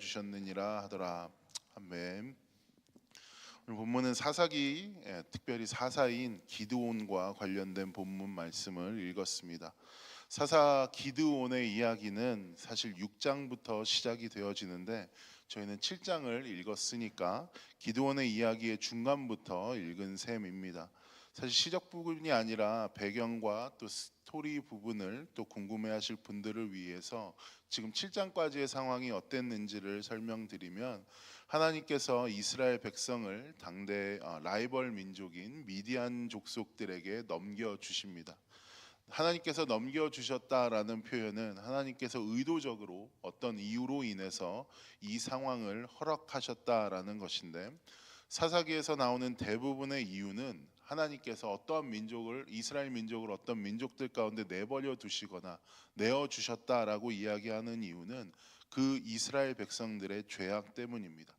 주셨느니라 하더라. 아멘. 오늘 본문은 사사기, 특별히 사사인 기드온과 관련된 본문 말씀을 읽었습니다. 사사 기드온의 이야기는 사실 6장부터 시작이 되어지는데 저희는 7장을 읽었으니까 기드온의 이야기의 중간부터 읽은 셈입니다. 사실 시적 부분이 아니라 배경과 또 스토리 부분을 또 궁금해하실 분들을 위해서 지금 7장까지의 상황이 어땠는지를 설명드리면, 하나님께서 이스라엘 백성을 당대 라이벌 민족인 미디안 족속들에게 넘겨주십니다. 하나님께서 넘겨주셨다라는 표현은 하나님께서 의도적으로 어떤 이유로 인해서 이 상황을 허락하셨다라는 것인데, 사사기에서 나오는 대부분의 이유는 하나님께서 어떠한 민족을, 이스라엘 민족을 어떤 민족들 가운데 내버려 두시거나 내어 주셨다라고 이야기하는 이유는 그 이스라엘 백성들의 죄악 때문입니다.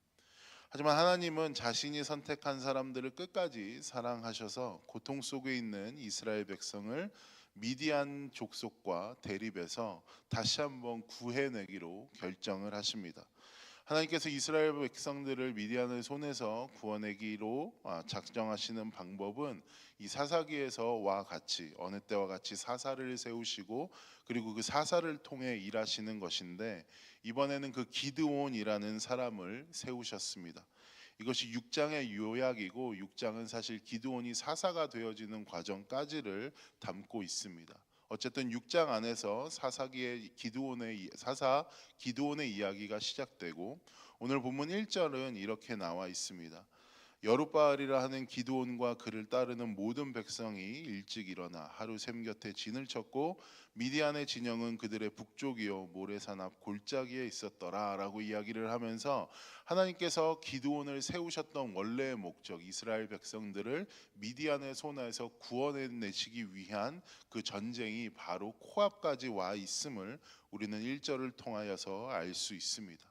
하지만 하나님은 자신이 선택한 사람들을 끝까지 사랑하셔서 고통 속에 있는 이스라엘 백성을 미디안 족속과 대립해서 다시 한번 구해내기로 결정을 하십니다. 하나님께서 이스라엘 백성들을 미디안의 손에서 구원내기로 작정하시는 방법은 이 사사기에서와 같이, 어느 때와 같이 사사를 세우시고 그리고 그 사사를 통해 일하시는 것인데, 이번에는 그 기드온이라는 사람을 세우셨습니다. 이것이 6장의 요약이고 6장은 사실 기드온이 사사가 되어지는 과정까지를 담고 있습니다. 어쨌든 6장 안에서 사사기의 기드온의 이야기가 시작되고, 오늘 본문 1절은 이렇게 나와 있습니다. 여룻바알이라 하는 기드온과 그를 따르는 모든 백성이 일찍 일어나 하루 샘 곁에 진을 쳤고 미디안의 진영은 그들의 북쪽이요 모래산 앞 골짜기에 있었더라 라고 이야기를 하면서, 하나님께서 기드온을 세우셨던 원래의 목적, 이스라엘 백성들을 미디안의 손에서 구원해내시기 위한 그 전쟁이 바로 코앞까지 와 있음을 우리는 1절을 통하여서 알 수 있습니다.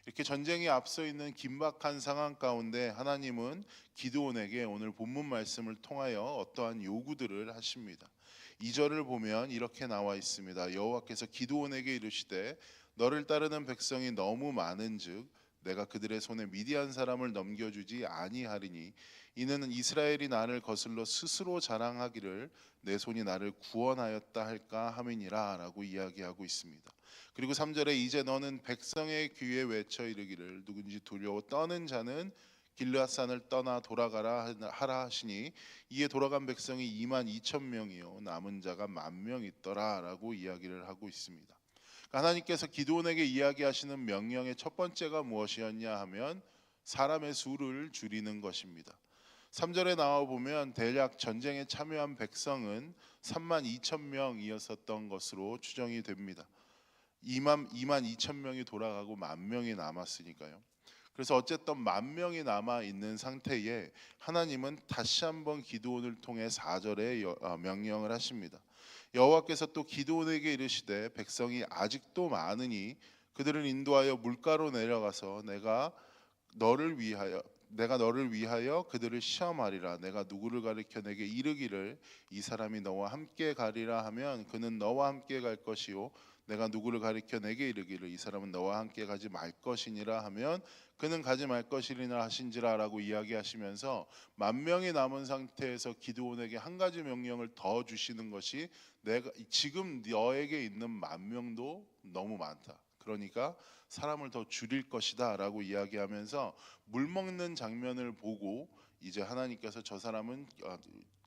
이렇게 전쟁이 앞서 있는 긴박한 상황 가운데 하나님은 기드온에게 오늘 본문 말씀을 통하여 어떠한 요구들을 하십니다. 2절을 보면 이렇게 나와 있습니다. 여호와께서 기드온에게 이르시되 너를 따르는 백성이 너무 많은즉 내가 그들의 손에 미디안 사람을 넘겨주지 아니하리니 이는 이스라엘이 나를 거슬러 스스로 자랑하기를 내 손이 나를 구원하였다 할까 함이니라 라고 이야기하고 있습니다. 그리고 3절에 이제 너는 백성의 귀에 외쳐 이르기를 누군지 두려워 떠는 자는 길르앗산을 떠나 돌아가라 하라 하시니 이에 돌아간 백성이 2만 2천 명이요 남은 자가 1만 명 있더라 라고 이야기를 하고 있습니다. 하나님께서 기드온에게 이야기하시는 명령의 첫 번째가 무엇이었냐 하면 사람의 수를 줄이는 것입니다. 3절에 나와 보면 대략 전쟁에 참여한 백성은 3만 2천 명이었었던 것으로 추정이 됩니다. 2만 2천 명이 돌아가고 1만 명이 남았으니까요. 그래서 어쨌든 1만 명이 남아 있는 상태에 하나님은 다시 한번 기드온을 통해 4절에 명령을 하십니다. 여호와께서 또 기드온에게 이르시되 백성이 아직도 많으니 그들을 인도하여 물가로 내려가서 내가 너를 위하여 그들을 시험하리라. 내가 누구를 가리켜 내게 이르기를 이 사람이 너와 함께 가리라 하면 그는 너와 함께 갈 것이요 내가 누구를 가리켜 내게 이르기를 이 사람은 너와 함께 가지 말 것이니라 하면 그는 가지 말 것이니라 하신지라라고 이야기하시면서 1만 명이 남은 상태에서 기드온에게 한 가지 명령을 더 주시는 것이, 내가 지금 너에게 있는 1만 명도 너무 많다. 그러니까 사람을 더 줄일 것이다 라고 이야기하면서 물 먹는 장면을 보고 이제 하나님께서 저 사람은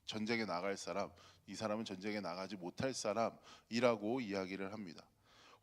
전쟁에 나갈 사람, 이 사람은 전쟁에 나가지 못할 사람이라고 이야기를 합니다.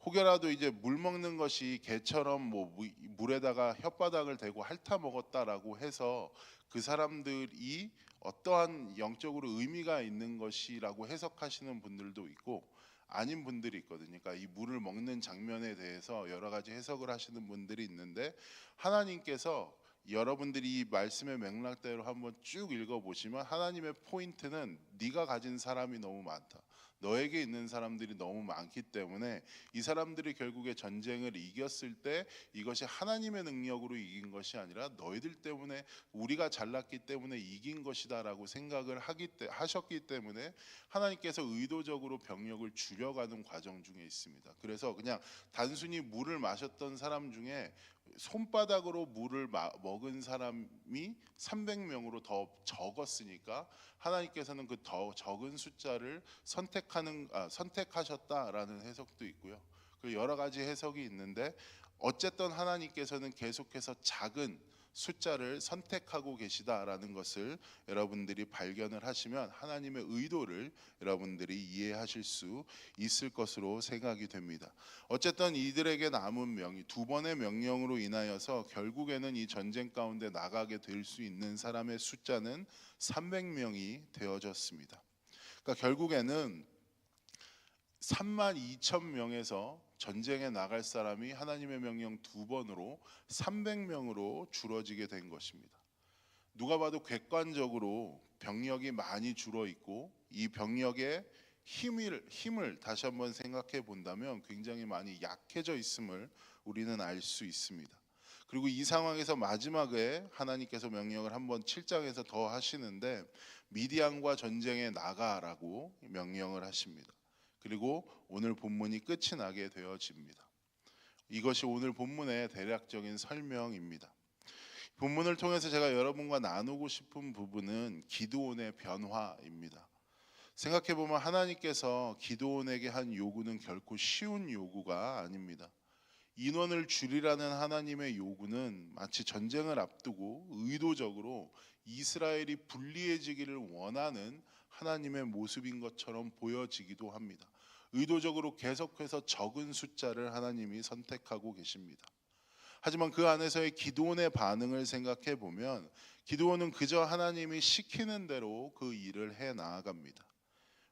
혹여라도 이제 물 먹는 것이 개처럼 뭐 물에다가 혓바닥을 대고 핥아 먹었다라고 해서 그 사람들이 어떠한 영적으로 의미가 있는 것이라고 해석하시는 분들도 있고 아닌 분들이 있거든요. 그러니까 이 물을 먹는 장면에 대해서 여러 가지 해석을 하시는 분들이 있는데, 하나님께서 여러분들이 이 말씀의 맥락대로 한번 쭉 읽어보시면 하나님의 포인트는 네가 가진 사람이 너무 많다, 너에게 있는 사람들이 너무 많기 때문에 이 사람들이 결국에 전쟁을 이겼을 때 이것이 하나님의 능력으로 이긴 것이 아니라 너희들 때문에, 우리가 잘났기 때문에 이긴 것이다라고 생각을 하셨기 때문에 하나님께서 의도적으로 병력을 줄여가는 과정 중에 있습니다. 그래서 그냥 단순히 물을 마셨던 사람 중에 손바닥으로 물을 먹은 사람이 300명으로 더 적었으니까 하나님께서는 그 더 적은 숫자를 선택하셨다라는 해석도 있고요. 그 여러 가지 해석이 있는데 어쨌든 하나님께서는 계속해서 작은 숫자를 선택하고 계시다라는 것을 여러분들이 발견을 하시면 하나님의 의도를 여러분들이 이해하실 수 있을 것으로 생각이 됩니다. 어쨌든 이들에게 남은 명이 두 번의 명령으로 인하여서 결국에는 이 전쟁 가운데 나가게 될 수 있는 사람의 숫자는 300명이 되어졌습니다. 그러니까 결국에는 32,000명에서 전쟁에 나갈 사람이 하나님의 명령 두 번으로 300명으로 줄어지게 된 것입니다. 누가 봐도 객관적으로 병력이 많이 줄어 있고 이 병력의 힘을 다시 한번 생각해 본다면 굉장히 많이 약해져 있음을 우리는 알 수 있습니다. 그리고 이 상황에서 마지막에 하나님께서 명령을 한번 7장에서 더 하시는데 미디안과 전쟁에 나가라고 명령을 하십니다. 그리고 오늘 본문이 끝이 나게 되어집니다. 이것이 오늘 본문의 대략적인 설명입니다. 본문을 통해서 제가 여러분과 나누고 싶은 부분은 기드온의 변화입니다. 생각해 보면 하나님께서 기드온에게 한 요구는 결코 쉬운 요구가 아닙니다. 인원을 줄이라는 하나님의 요구는 마치 전쟁을 앞두고 의도적으로 이스라엘이 불리해지기를 원하는 하나님의 모습인 것처럼 보여지기도 합니다. 의도적으로 계속해서 적은 숫자를 하나님이 선택하고 계십니다. 하지만 그 안에서의 기드온의 반응을 생각해 보면 기드온은 그저 하나님이 시키는 대로 그 일을 해 나아갑니다.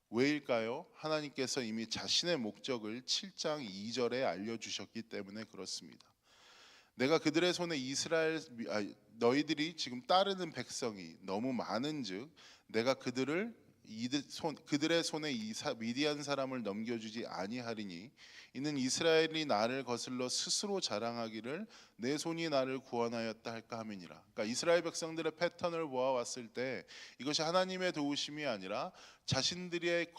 왜일까요? 하나님께서 이미 자신의 목적을 7장 2절에 알려주셨기 때문에 그렇습니다. 내가 그들의 손에 너희들이 지금 따르는 백성이 너무 많은즉 내가 그들의 손에 미디안 사람을 넘겨주지 아니하리니 이는 이스라엘이 나를 거슬러 스스로 자랑하기를 내 손이 나를 구원하였다 할까 함이니라. 그러니까 이스라엘 백성들의 패턴을 보아왔을 때 이것이 하나님의 도우심이 아니라 자신들의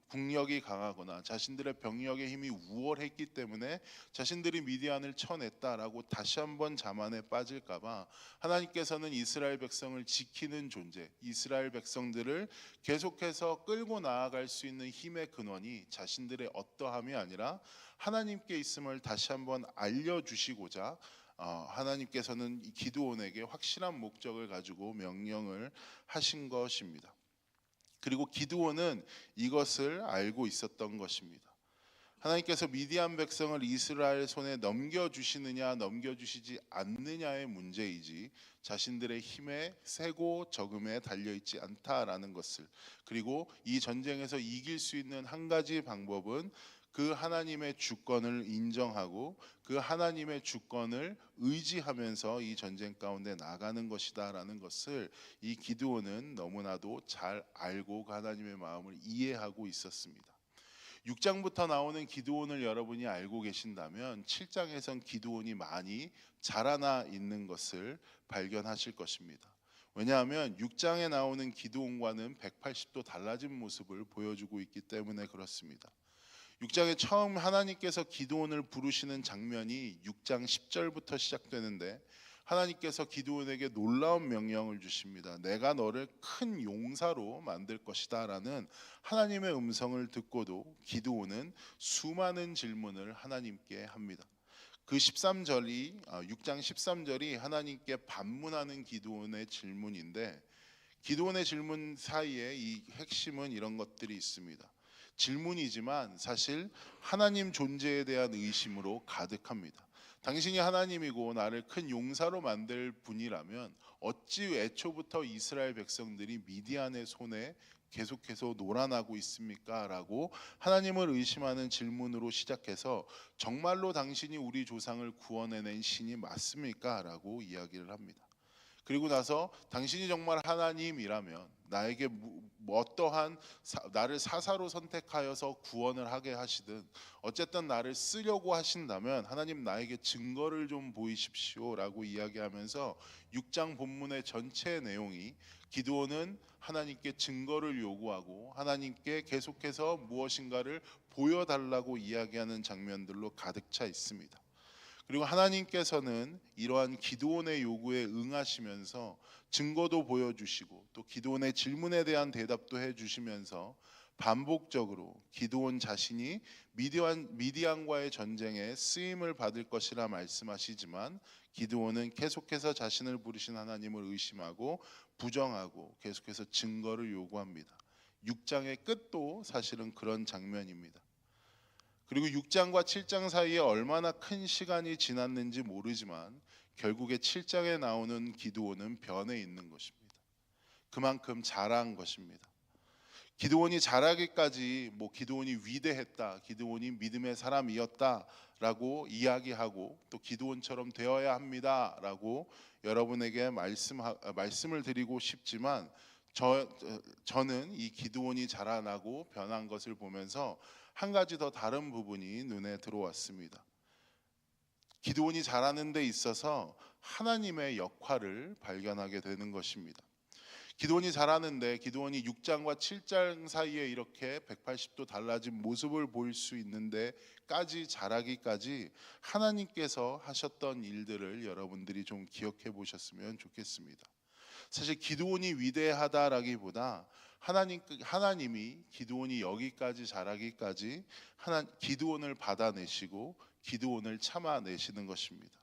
국력이 강하거나 자신들의 병력의 힘이 우월했기 때문에 자신들이 미디안을 쳐냈다라고 다시 한번 자만에 빠질까봐 하나님께서는 이스라엘 백성을 지키는 존재, 이스라엘 백성들을 계속해서 끌고 나아갈 수 있는 힘의 근원이 자신들의 어떠함이 아니라 하나님께 있음을 다시 한번 알려주시고자 하나님께서는 기드온에게 확실한 목적을 가지고 명령을 하신 것입니다. 그리고 기드온은 이것을 알고 있었던 것입니다. 하나님께서 미디안 백성을 이스라엘 손에 넘겨주시느냐 넘겨주시지 않느냐의 문제이지 자신들의 힘에 세고 적음에 달려있지 않다라는 것을, 그리고 이 전쟁에서 이길 수 있는 한 가지 방법은 그 하나님의 주권을 인정하고 그 하나님의 주권을 의지하면서 이 전쟁 가운데 나가는 것이다라는 것을 이 기드온은 너무나도 잘 알고 그 하나님의 마음을 이해하고 있었습니다. 6장부터 나오는 기드온을 여러분이 알고 계신다면 7장에선 기드온이 많이 자라나 있는 것을 발견하실 것입니다. 왜냐하면 6장에 나오는 기드온과는 180도 달라진 모습을 보여주고 있기 때문에 그렇습니다. 6장에 처음 하나님께서 기드온을 부르시는 장면이 6장 10절부터 시작되는데 하나님께서 기드온에게 놀라운 명령을 주십니다. 내가 너를 큰 용사로 만들 것이다 라는 하나님의 음성을 듣고도 기드온은 수많은 질문을 하나님께 합니다. 그 13절이 6장 13절이 하나님께 반문하는 기드온의 질문인데 기드온의 질문 사이에 이 핵심은 이런 것들이 있습니다. 질문이지만 사실 하나님 존재에 대한 의심으로 가득합니다. 당신이 하나님이고 나를 큰 용사로 만들 분이라면 어찌 애초부터 이스라엘 백성들이 미디안의 손에 계속해서 놀아나고 있습니까? 라고 하나님을 의심하는 질문으로 시작해서 정말로 당신이 우리 조상을 구원해낸 신이 맞습니까? 라고 이야기를 합니다. 그리고 나서 당신이 정말 하나님이라면 나에게 어떠한 나를 사사로 선택하여서 구원을 하게 하시든 어쨌든 나를 쓰려고 하신다면 하나님 나에게 증거를 좀 보이십시오 라고 이야기하면서 6장 본문의 전체 내용이 기드온은 하나님께 증거를 요구하고 하나님께 계속해서 무엇인가를 보여달라고 이야기하는 장면들로 가득 차 있습니다. 그리고 하나님께서는 이러한 기드온의 요구에 응하시면서 증거도 보여주시고 또 기드온의 질문에 대한 대답도 해주시면서 반복적으로 기드온 자신이 미디안과의 전쟁에 쓰임을 받을 것이라 말씀하시지만 기드온은 계속해서 자신을 부르신 하나님을 의심하고 부정하고 계속해서 증거를 요구합니다. 6장의 끝도 사실은 그런 장면입니다. 그리고 6장과 7장 사이에 얼마나 큰 시간이 지났는지 모르지만 결국에 7장에 나오는 기드온은 변해 있는 것입니다. 그만큼 자란 것입니다. 기드온이 자라기까지 기드온이 위대했다, 기드온이 믿음의 사람이었다라고 이야기하고 또 기드온처럼 되어야 합니다라고 여러분에게 말씀을 드리고 싶지만 저는 이 기드온이 자라나고 변한 것을 보면서 한 가지 더 다른 부분이 눈에 들어왔습니다. 기드온이 자라는 데 있어서 하나님의 역할을 발견하게 되는 것입니다. 기드온이 자라는데 기드온이 6장과 7장 사이에 이렇게 180도 달라진 모습을 볼 수 있는데까지 자라기까지 하나님께서 하셨던 일들을 여러분들이 좀 기억해 보셨으면 좋겠습니다. 사실 기드온이 위대하다라기보다 하나님이 기드온이 여기까지 자라기까지 기드온을 받아내시고 기드온을 참아내시는 것입니다.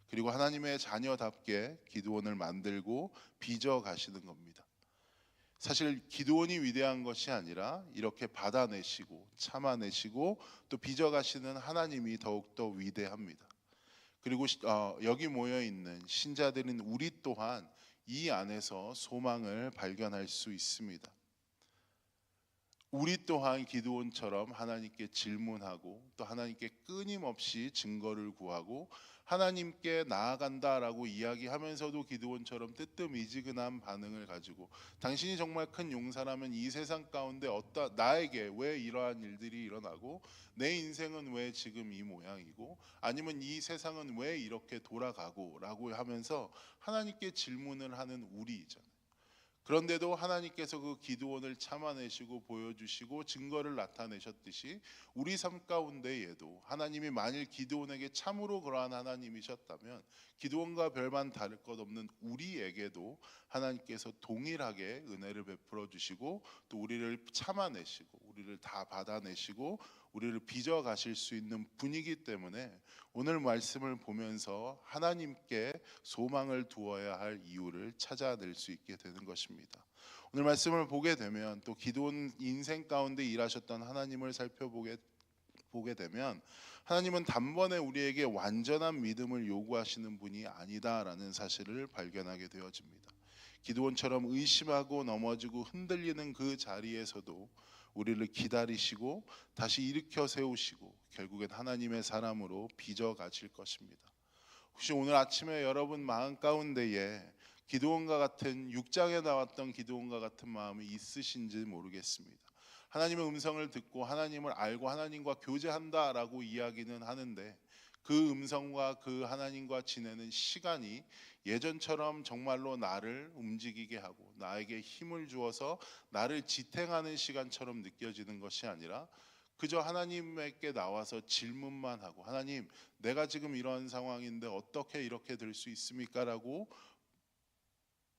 그리고 하나님의 자녀답게 기드온을 만들고 빚어 가시는 겁니다. 사실 기드온이 위대한 것이 아니라 이렇게 받아내시고 참아내시고 또 빚어 가시는 하나님이 더욱더 위대합니다. 그리고 여기 모여 있는 신자들인 우리 또한 이 안에서 소망을 발견할 수 있습니다. 우리 또한 기드온처럼 하나님께 질문하고 또 하나님께 끊임없이 증거를 구하고 하나님께 나아간다라고 이야기하면서도 기드온처럼 뜨뜻미지근한 반응을 가지고 당신이 정말 큰 용사라면 이 세상 가운데 나에게 왜 이러한 일들이 일어나고 내 인생은 왜 지금 이 모양이고 아니면 이 세상은 왜 이렇게 돌아가고 라고 하면서 하나님께 질문을 하는 우리잖아요. 그런데도 하나님께서 그 기드온을 참아내시고 보여주시고 증거를 나타내셨듯이 우리 삶 가운데에도 하나님이 만일 기드온에게 참으로 그러한 하나님이셨다면 기드온과 별반 다를 것 없는 우리에게도 하나님께서 동일하게 은혜를 베풀어 주시고 또 우리를 참아내시고 우리를 다 받아내시고 우리를 빚어 가실 수 있는 분이기 때문에 오늘 말씀을 보면서 하나님께 소망을 두어야 할 이유를 찾아낼 수 있게 되는 것입니다. 오늘 말씀을 보게 되면 또 기드온 인생 가운데 일하셨던 하나님을 살펴보게 되면 하나님은 단번에 우리에게 완전한 믿음을 요구하시는 분이 아니다라는 사실을 발견하게 되어집니다. 기드온처럼 의심하고 넘어지고 흔들리는 그 자리에서도 우리를 기다리시고 다시 일으켜 세우시고 결국엔 하나님의 사람으로 빚어 가실 것입니다. 혹시 오늘 아침에 여러분 마음 가운데에 기드온과 같은 6장에 나왔던 기드온과 같은 마음이 있으신지 모르겠습니다. 하나님의 음성을 듣고 하나님을 알고 하나님과 교제한다라고 이야기는 하는데 그 음성과 그 하나님과 지내는 시간이 예전처럼 정말로 나를 움직이게 하고 나에게 힘을 주어서 나를 지탱하는 시간처럼 느껴지는 것이 아니라 그저 하나님께 나와서 질문만 하고 하나님 내가 지금 이런 상황인데 어떻게 이렇게 될 수 있습니까? 라고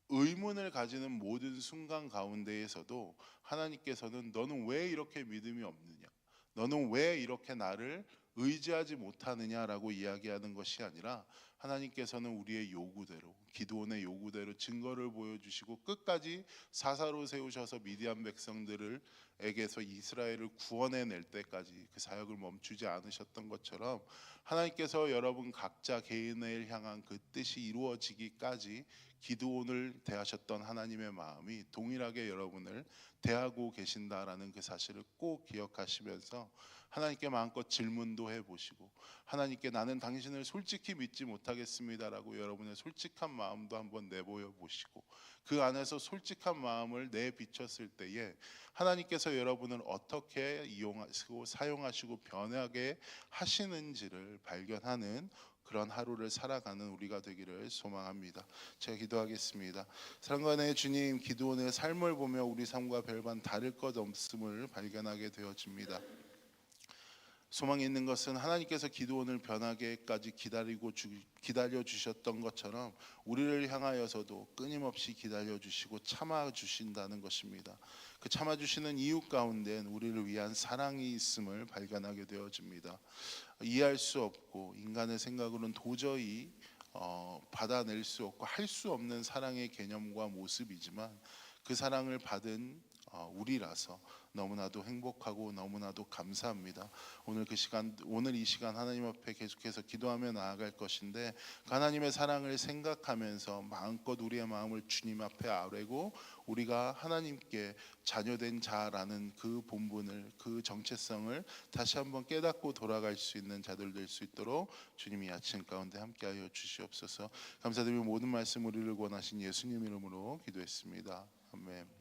의문을 가지는 모든 순간 가운데에서도 하나님께서는 너는 왜 이렇게 믿음이 없느냐? 너는 왜 이렇게 나를 의지하지 못하느냐라고 이야기하는 것이 아니라 하나님께서는 우리의 요구대로 기드온의 요구대로 증거를 보여주시고 끝까지 사사로 세우셔서 미디안 백성들에게서 이스라엘을 구원해낼 때까지 그 사역을 멈추지 않으셨던 것처럼 하나님께서 여러분 각자 개인을 향한 그 뜻이 이루어지기까지 기드온을 대하셨던 하나님의 마음이 동일하게 여러분을 대하고 계신다라는 그 사실을 꼭 기억하시면서 하나님께 마음껏 질문도 해보시고 하나님께 나는 당신을 솔직히 믿지 못하겠습니다라고 여러분의 솔직한 마음도 한번 내보여 보시고 그 안에서 솔직한 마음을 내비쳤을 때에 하나님께서 여러분을 어떻게 이용하시고 사용하시고 변하게 하시는지를 발견하는 그런 하루를 살아가는 우리가 되기를 소망합니다. 제가 기도하겠습니다. 사랑하는 주님, 기드온의 삶을 보며 우리 삶과 별반 다를 것 없음을 발견하게 되어집니다. 소망이 있는 것은 하나님께서 기드온을 변하게까지 기다려 주셨던 것처럼 우리를 향하여서도 끊임없이 기다려 주시고 참아 주신다는 것입니다. 그 참아 주시는 이유 가운데는 우리를 위한 사랑이 있음을 발견하게 되어집니다. 이해할 수 없고 인간의 생각으로는 도저히 받아낼 수 없고 할 수 없는 사랑의 개념과 모습이지만 그 사랑을 받은 우리라서 너무나도 행복하고 너무나도 감사합니다. 오늘 이 시간 하나님 앞에 계속해서 기도하며 나아갈 것인데 하나님의 사랑을 생각하면서 마음껏 우리의 마음을 주님 앞에 아뢰고 우리가 하나님께 자녀된 자라는 그 본분을, 그 정체성을 다시 한번 깨닫고 돌아갈 수 있는 자들 될 수 있도록 주님이 아침 가운데 함께하여 주시옵소서. 감사드리며 모든 말씀 우리를 권하신 예수님 이름으로 기도했습니다. 아멘.